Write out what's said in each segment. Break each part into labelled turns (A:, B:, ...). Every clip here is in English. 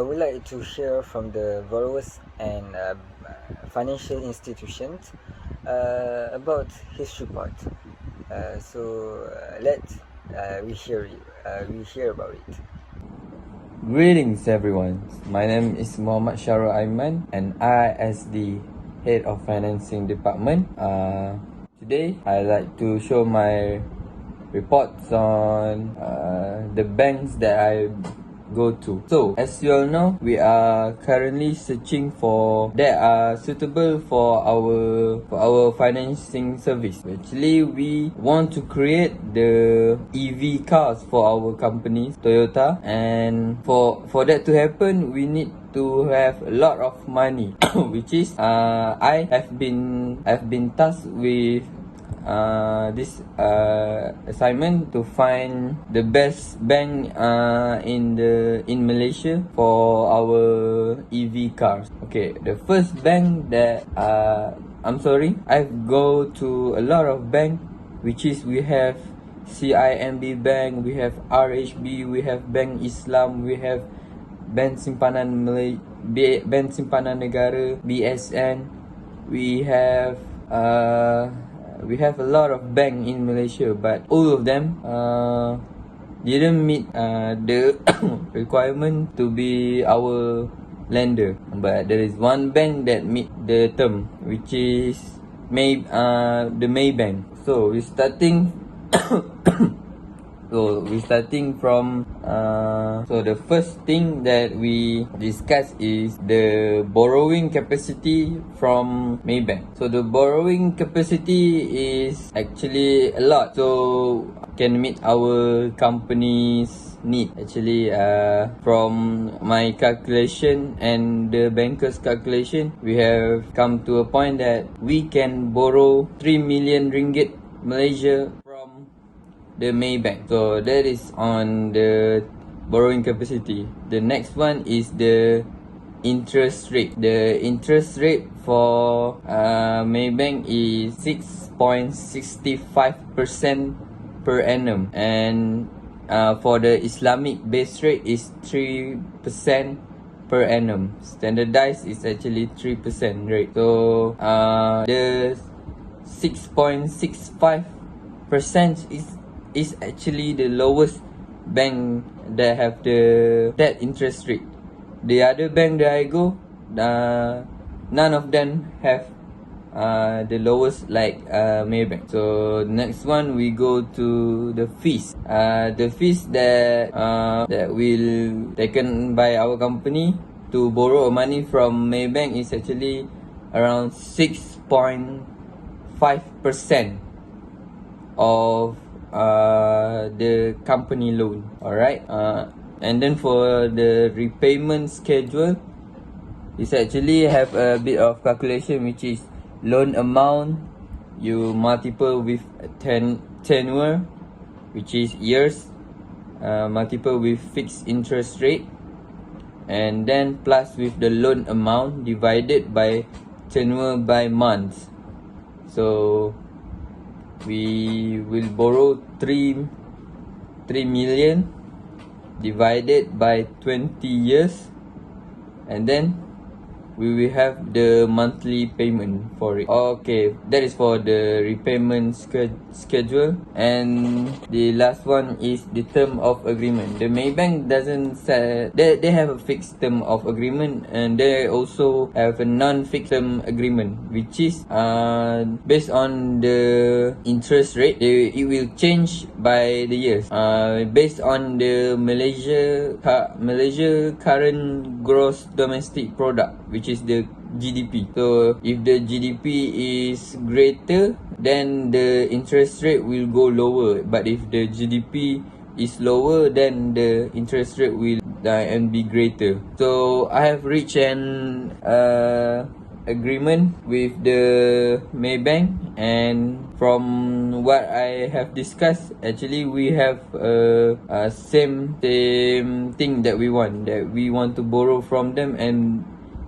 A: I would like to hear from the borrowers and financial institutions about his report. Let we hear about it.
B: Greetings everyone, my name is Muhammad Syarul Aiman and I as the Head of Financing Department. Today I'd like to show my reports on the banks that I go to. So as you all know, we are currently searching for that are suitable for our financing service. Actually, we want to create the EV cars for our company Toyota, and for that to happen we need to have a lot of money which is I have been tasked with this assignment to find the best bank in Malaysia for our EV cars. Okay, the first bank that I've go to a lot of bank, which is we have CIMB Bank, we have RHB, we have Bank Islam, we have Bank Simpanan Negara, BSN. We have a lot of bank in Malaysia, but all of them didn't meet the requirement to be our lender. But there is one bank that meet the term, which is the Maybank. So we're starting from so the first thing that we discuss is the borrowing capacity from Maybank. So the borrowing capacity is actually a lot, so can meet our company's need. Actually, from my calculation and the banker's calculation, we have come to a point that we can borrow 3 million ringgit Malaysia from the Maybank. So that is on the borrowing capacity. The next one is the interest rate. The interest rate for Maybank is 6.65% per annum, and for the Islamic base rate is 3% per annum. Standardized is actually 3% rate. So the 6.65% is actually the lowest bank that have that interest rate. The other bank that I go, none of them have the lowest like Maybank. So next one we go to the fees. The fees that will taken by our company to borrow money from Maybank is actually around 6.5% of the company loan. Alright, and then for the repayment schedule, it's actually have a bit of calculation, which is loan amount you multiple with tenure, which is years, multiple with fixed interest rate, and then plus with the loan amount divided by tenure by months. So we will borrow 3 million divided by 20 years, and then we will have the monthly payment for it. Okay, that is for the repayment schedule. And the last one is the term of agreement. The Maybank doesn't say they have a fixed term of agreement, and they also have a non-fixed term agreement, which is based on the interest rate. It will change by the years based on the Malaysia current gross domestic product, which is the GDP. So if the GDP is greater, then the interest rate will go lower. But if the GDP is lower, then the interest rate will and be greater. So I have reached an agreement with the Maybank, and from what I have discussed, actually we have a same thing that we want to borrow from them, and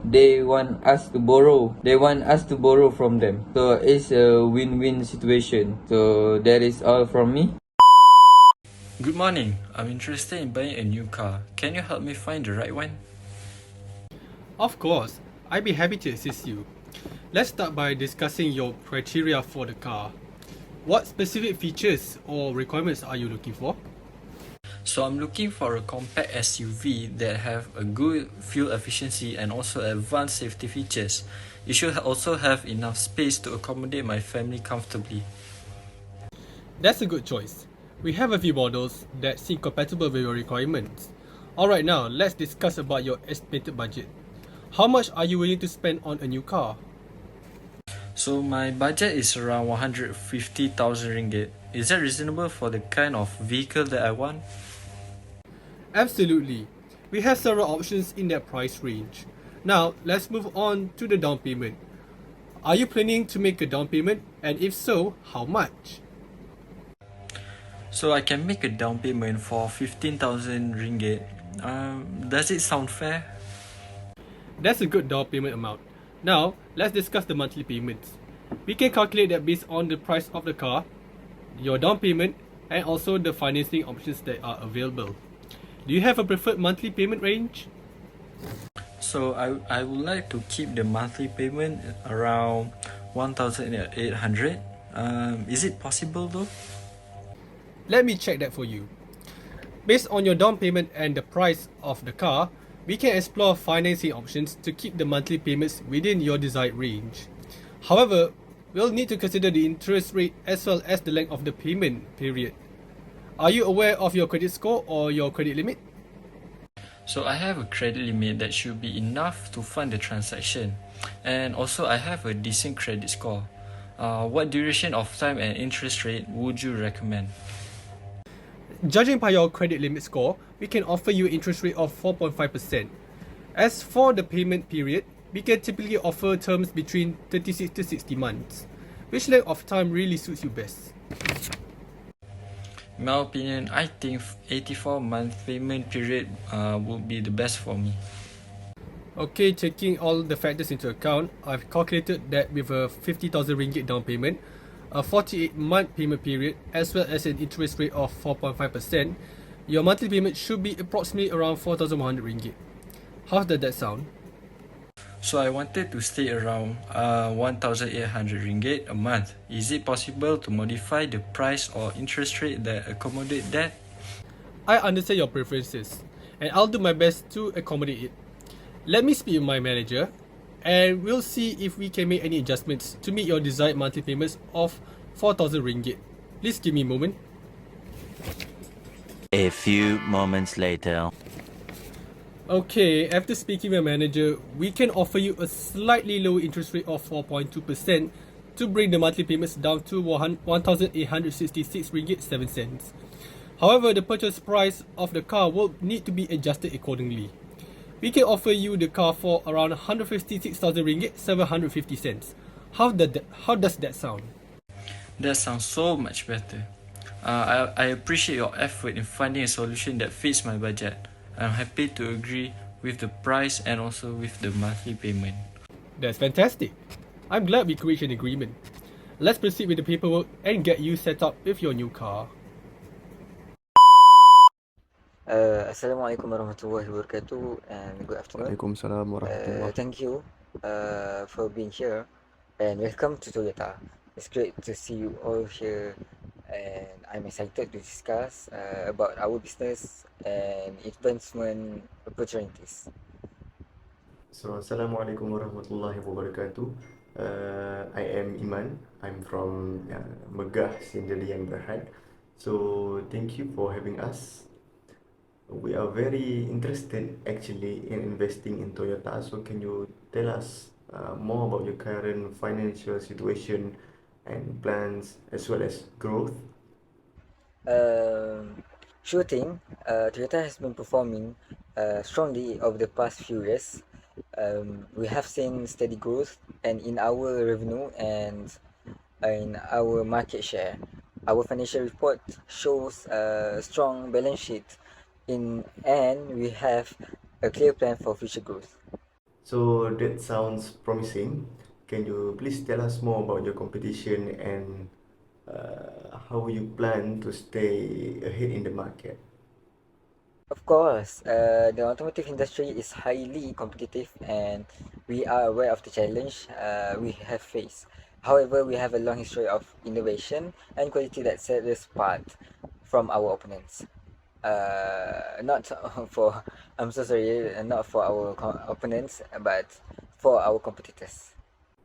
B: they want us to borrow from them. So it's a win-win situation. So that is all from me.
C: Good morning. I'm interested in buying a new car. Can you help me find the right one? Of course, I'd be happy to assist you. Let's start by discussing your criteria for the car. What specific features or requirements are you looking for?
D: So I'm looking for a compact SUV that have a good fuel efficiency and also advanced safety features. It should also have enough space to accommodate my family comfortably.
C: That's a good choice. We have a few models that seem compatible with your requirements. Alright, now let's discuss about your estimated budget. How much are you willing to spend on a new car?
D: So my budget is around 150,000 ringgit. Is that reasonable for the kind of vehicle that I want?
C: Absolutely. We have several options in that price range. Now, let's move on to the down payment. Are you planning to make a down payment? And if so, how much?
D: So I can make a down payment for 15,000 ringgit. Does it sound fair?
C: That's a good down payment amount. Now, let's discuss the monthly payments. We can calculate that based on the price of the car, your down payment, and also the financing options that are available. Do you have a preferred monthly payment range?
D: So I would like to keep the monthly payment around 1,800. Is it possible though?
C: Let me check that for you. Based on your down payment and the price of the car, we can explore financing options to keep the monthly payments within your desired range. However, we'll need to consider the interest rate as well as the length of the payment period. Are you aware of your credit score or your credit limit?
D: So I have a credit limit that should be enough to fund the transaction. And also I have a decent credit score. What duration of time and interest rate would you recommend?
C: Judging by your credit limit score, we can offer you an interest rate of 4.5%. As for the payment period, we can typically offer terms between 36 to 60 months. Which length of time really suits you best?
D: In my opinion, I think 84-month payment period would be the best for me.
C: Okay, taking all the factors into account, I've calculated that with a 50,000 ringgit down payment, a 48-month payment period, as well as an interest rate of 4.5%, your monthly payment should be approximately around 4,100 ringgit. How does that sound?
D: So I wanted to stay around 1,800 ringgit a month. Is it possible to modify the price or interest rate that accommodate that?
C: I understand your preferences, and I'll do my best to accommodate it. Let me speak with my manager, and we'll see if we can make any adjustments to meet your desired monthly payments of 4,000 ringgit. Please give me a moment.
E: A few moments later.
C: Okay, after speaking with my manager, we can offer you a slightly lower interest rate of 4.2% to bring the monthly payments down to 1,866 ringgit 7 cents. However, the purchase price of the car will need to be adjusted accordingly. We can offer you the car for around 156,000 ringgit 750 cents. How does that sound?
D: That sounds so much better. I appreciate your effort in finding a solution that fits my budget. I'm happy to agree with the price and also with the monthly payment.
C: That's fantastic. I'm glad we reached an agreement. Let's proceed with the paperwork and get you set up with your new car.
A: Assalamualaikum warahmatullahi wabarakatuh, and good afternoon.
F: Waalaikumsalam warahmatullahi.
A: Thank you for being here, and welcome to Toyota. It's great to see you all here, and I'm excited to discuss about our business and investment opportunities.
F: So, Assalamualaikum warahmatullahi wabarakatuh. I am Iman. I'm from Megah, Sindeli Yang Berhad. So, thank you for having us. We are very interested actually in investing in Toyota. So, can you tell us more about your current financial situation and plans as well as growth?
A: Sure thing. Toyota has been performing strongly over the past few years. We have seen steady growth and in our revenue and in our market share. Our financial report shows a strong balance sheet and we have a clear plan for future growth.
F: So, that sounds promising. Can you please tell us more about your competition and how you plan to stay ahead in the market?
A: Of course, the automotive industry is highly competitive and we are aware of the challenge we have faced. However, we have a long history of innovation and quality that set us apart from our opponents. Not for, I'm so sorry, not for our opponents, but for our competitors.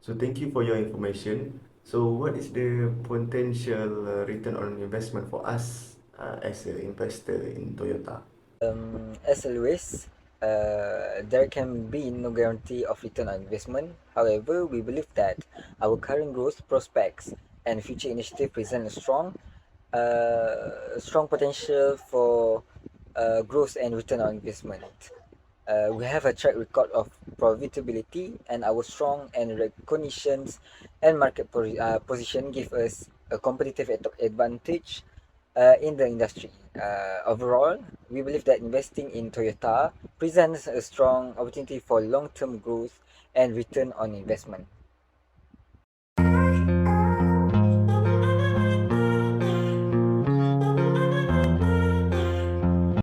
F: So thank you for your information. So what is the potential return on investment for us as an investor in Toyota?
A: As always, there can be no guarantee of return on investment. However, we believe that our current growth prospects and future initiatives present strong potential for growth and return on investment. We have a track record of profitability, and our strong and recognitions and market position give us a competitive advantage in the industry. Overall, we believe that investing in Toyota presents a strong opportunity for long-term growth and return on investment.